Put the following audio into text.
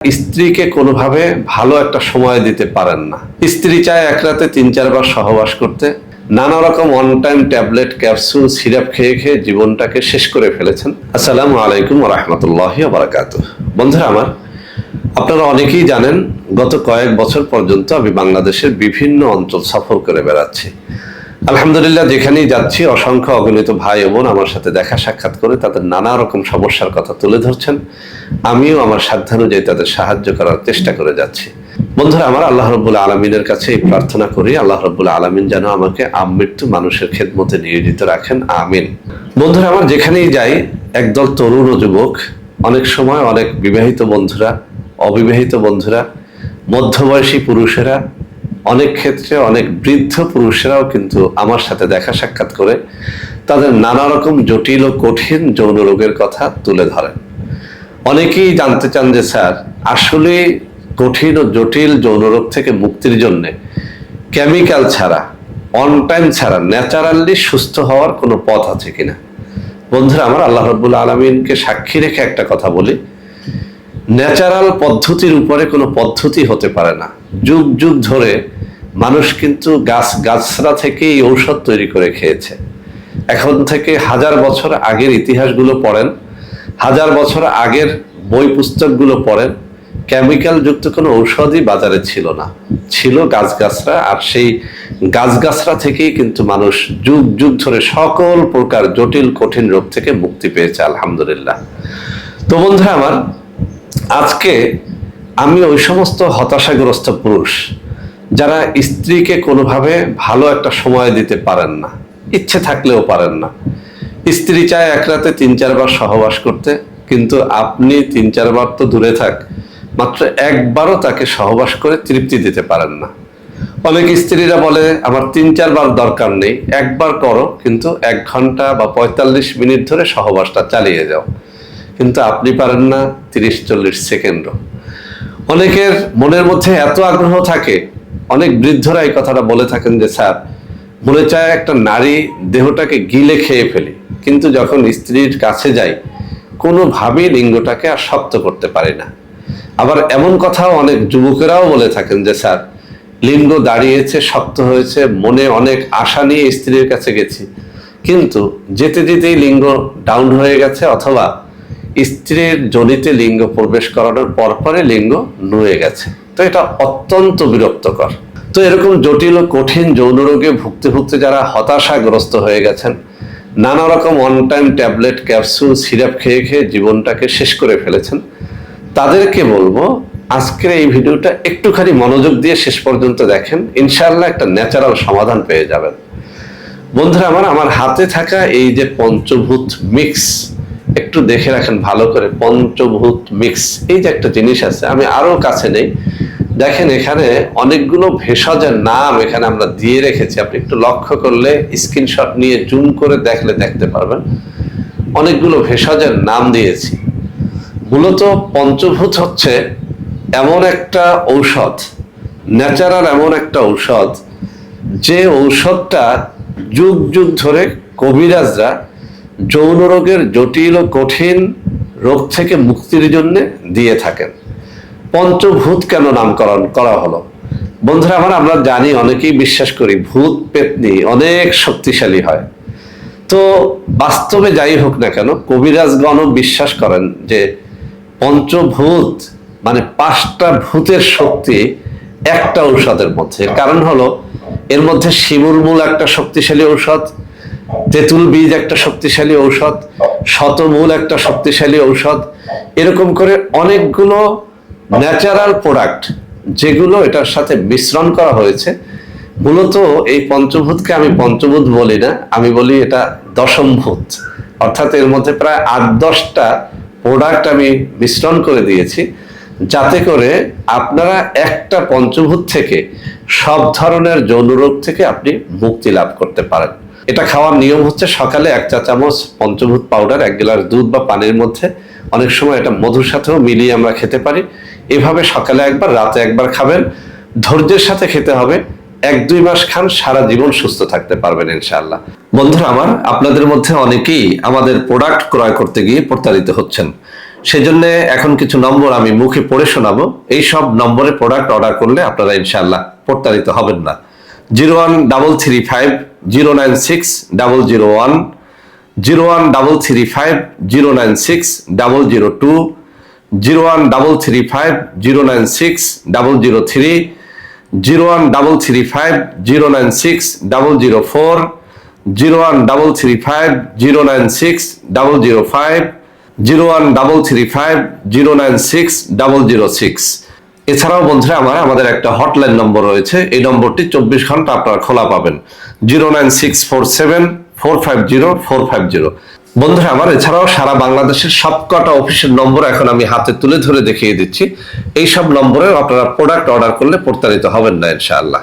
স্ত্রীকে কোনোভাবে ভালো একটা সময় দিতে পারেন না। স্ত্রী চায় এক রাতে ৩-৪ বার সহবাস করতে। নানা রকম on time tablet, capsule, syrup খেয়ে খেয়ে জীবনটাকে শেষ করে ফেলেছেন। আসসালামু আলাইকুম ওয়া রাহমাতুল্লাহি ওয়া বারাকাতুহু। বন্ধুরা আমার, আপনারা অনেকেই জানেন গত কয়েক বছর পর্যন্ত আমি বাংলাদেশের বিভিন্ন অঞ্চল সফর করে বেড়াচ্ছি। আলহামদুলিল্লাহ, যেখানেই যাচ্ছি অসংখ্য অগণিত ভাই ও বোন আমার সাথে দেখা সাক্ষাৎ করে তাদের নানা রকম সমস্যার কথা তুলে ধরছেন। আমিও আমার সাধ্যানুযায়ী তাদের সাহায্য করার চেষ্টা করে যাচ্ছি। বন্ধুরা আমার, আল্লাহ রাব্বুল আলামিনের কাছে এই প্রার্থনা করি, আল্লাহ রাব্বুল আলামিন যেন আমাকে আমৃত্যু মানুষের খেদমতে নিয়োজিত রাখেন, আমিন। বন্ধুরা আমার, যেখানেই যাই একদল তরুণ ও যুবক, অনেক সময় অনেক বিবাহিত বন্ধুরা, অবিবাহিত বন্ধুরা, মধ্যবয়সী পুরুষেরা, অনেক ক্ষেত্রে অনেক বৃদ্ধ পুরুষেরাও কিন্তু আমার সাথে দেখা সাক্ষাৎ করে তাদের নানা রকম জটিল ও কঠিন যৌন রোগের কথা তুলে ধরেন। অনেকেই জানতে চান যে স্যার, আসলে কঠিন ও জটিল যৌন রোগ থেকে মুক্তির জন্য কেমিক্যাল ছাড়া, অন টাইম ছাড়া ন্যাচারালি সুস্থ হওয়ার কোনো পথ আছে কিনা। বন্ধুরা আমার, আল্লাহ রাব্বুল আলামিনকে সাক্ষী রেখে একটা কথা বলি, ন্যাচারাল পদ্ধতির উপরে কোনো পদ্ধতি হতে পারে না। যুগ যুগ ধরে মানুষ কিন্তু গাছরা থেকে এই ঔষধ তৈরি করে খেয়েছে। এখন থেকে 1000 বছর আগের ইতিহাসগুলো পড়েন, 1000 বছর আগের বই পুস্তকগুলো পড়েন, কেমিক্যাল যুক্ত কোনো ঔষধই বাজারে ছিল না, ছিল গাছরা। আর সেই গাছরা থেকেই কিন্তু মানুষ যুগ যুগ ধরে সকল প্রকার জটিল কঠিন রোগ থেকে মুক্তি পেয়েছে, আলহামদুলিল্লাহ। তো বন্ধুরা আমার, আজকে আমি ওই সমস্ত হতাশাগ্রস্ত পুরুষ যারা স্ত্রীকে কোনোভাবে ভালো একটা সময় দিতে পারেন না, ইচ্ছে থাকলেও পারেন না। স্ত্রী চায় এক রাতে ৩-৪ বার সহবাস করতে, কিন্তু আপনি ৩-৪ বার তো দূরে থাক, মাত্র একবারও তাকে সহবাস করে তৃপ্তি দিতে পারেন না। অনেক স্ত্রীরা বলে আমার ৩-৪ বার দরকার নেই, একবার করো, কিন্তু 1 ঘন্টা বা ৪৫ মিনিট ধরে সহবাসটা চালিয়ে যাও। কিন্তু আপনি পারেন না ৩০-৪০ সেকেন্ডও। অনেকের মনের মধ্যে এত আগ্রহ থাকে, অনেক বৃদ্ধরা এই কথাটা বলে থাকেন যে স্যার, মনে চায় একটা নারী দেহটাকে গিলে খেয়ে ফেলি, কিন্তু যখন স্ত্রীর কাছে যাই কোনোভাবেই লিঙ্গটাকে আর শক্ত করতে পারি না। আবার এমন কথাও অনেক যুবকেরাও বলে থাকেন যে স্যার, লিঙ্গ দাঁড়িয়েছে, শক্ত হয়েছে, মনে অনেক আশা নিয়ে স্ত্রীর কাছে গেছি, কিন্তু যেতে যেতেই লিঙ্গ ডাউন হয়ে গেছে, অথবা স্ত্রীর যোনিতে লিঙ্গ প্রবেশ করানোর পরপরে লিঙ্গ নুয়ে গেছে। তো এটা অত্যন্ত বিরক্তকর। তো এরকম জটিল ও কঠিন যৌন রোগে ভুগতে ভুগতে যারা হতাশাগ্রস্ত হয়ে গেছেন, নানা রকম on time tablet, capsule, syrup খেয়ে খেয়ে জীবনটাকে শেষ করে ফেলেছেন, তাদেরকে বলবো আজকের এই ভিডিওটা একটুখানি মনোযোগ দিয়ে শেষ পর্যন্ত দেখেন, ইনশাআল্লাহ একটা ন্যাচারাল সমাধান পেয়ে যাবেন। বন্ধুরা আমার হাতে থাকা এই যে পঞ্চভূত মিক্স, একটু দেখে রাখেন ভালো করে। পঞ্চভূত মিক্স, এই যে একটা জিনিস আছে, আমি আরো কাছে নেই, দেখেন এখানে অনেকগুলো ভেষজের নাম এখানে আমরা দিয়ে রেখেছি। আপনি একটু লক্ষ্য করলে, স্ক্রিনশট নিয়ে জুম করে দেখলে দেখতে পারবেন, অনেকগুলো ভেষজের নাম দিয়েছি। মূলত পঞ্চভূত হচ্ছে এমন একটা ঔষধ, ন্যাচারাল এমন একটা ঔষধ, যে ঔষধটা যুগ যুগ ধরে কবিরাজরা যৌন রোগের জটিল ও কঠিন রোগ থেকে মুক্তির জন্য দিয়ে থাকেন। পঞ্চভূত কেন নামকরণ করা হলো? বন্ধুরা আমার, আমরা জানি, অনেকেই বিশ্বাস করি ভূত পেতনি অনেক শক্তিশালী হয়। তো বাস্তবে যাই হোক না কেন, কবিরাজগণও বিশ্বাস করেন যে পঞ্চভূত মানে 5টা ভূতের শক্তি একটা ঔষধের মধ্যে। কারণ হলো, এর মধ্যে শিমুল মূল একটা শক্তিশালী ঔষধ, তেঁতুল বীজ একটা শক্তিশালী ঔষধ, শতমূল একটা শক্তিশালী ঔষধ, এরকম করে অনেকগুলো ন্যাচারাল প্রোডাক্ট যেগুলো এটার সাথে মিশ্রণ করা হয়েছে। মূলত এই পঞ্চভূতকে আমি পঞ্চভূত বলি না, আমি বলি এটা দশমভূত। অর্থাৎ এর মধ্যে প্রায় 8-10টা প্রোডাক্ট আমি মিশ্রণ করে দিয়েছি, যাতে করে আপনারা একটা পঞ্চভূত থেকে সব ধরনের যৌন রোগ থেকে আপনি মুক্তি লাভ করতে পারেন। এটা খাওয়ার নিয়ম হচ্ছে, সকালে 1 চা চামচ পঞ্চভূত পাউডার 1 গ্লাস দুধ বা পানির মধ্যে, অনেক সময় এটা মধুর সাথেও মিলিয়ে আমরা খেতে পারি। এভাবে সকালে একবার, রাতে একবার খাবেন। ধৈর্যের সাথে খেতে হবে। 1-2 মাস খান, সারা জীবন সুস্থ থাকতে পারবেন ইনশাআল্লাহ। বন্ধুরা আমার, আপনাদের মধ্যে অনেকেই আমাদের প্রোডাক্ট ক্রয় করতে গিয়ে প্রতারিত হচ্ছেন। সেজন্য এখন কিছু নম্বর আমি মুখে পড়ে শোনাবো। এই সব নম্বরে প্রোডাক্ট অর্ডার করলে আপনারা ইনশাআল্লাহ প্রতারিত হবেন না। 01335096001, 01335096002, 01350960030, 01350960004, 01350960005, 01335096006। এছাড়াও বন্ধুরা আমাদের একটা হটলাইন নম্বর রয়েছে, এই নম্বরটি 24 ঘন্টা আপনারা খোলা পাবেন, 09647450450। বন্ধুরা এছাড়াও সারা বাংলাদেশের সবকটা অফিসের নম্বর এখন আমি হাতে তুলে ধরে দেখিয়ে দিচ্ছি। এই সব নম্বরে আপনারা প্রোডাক্ট অর্ডার করলে প্রতারিত হবেন না ইনশাআল্লাহ।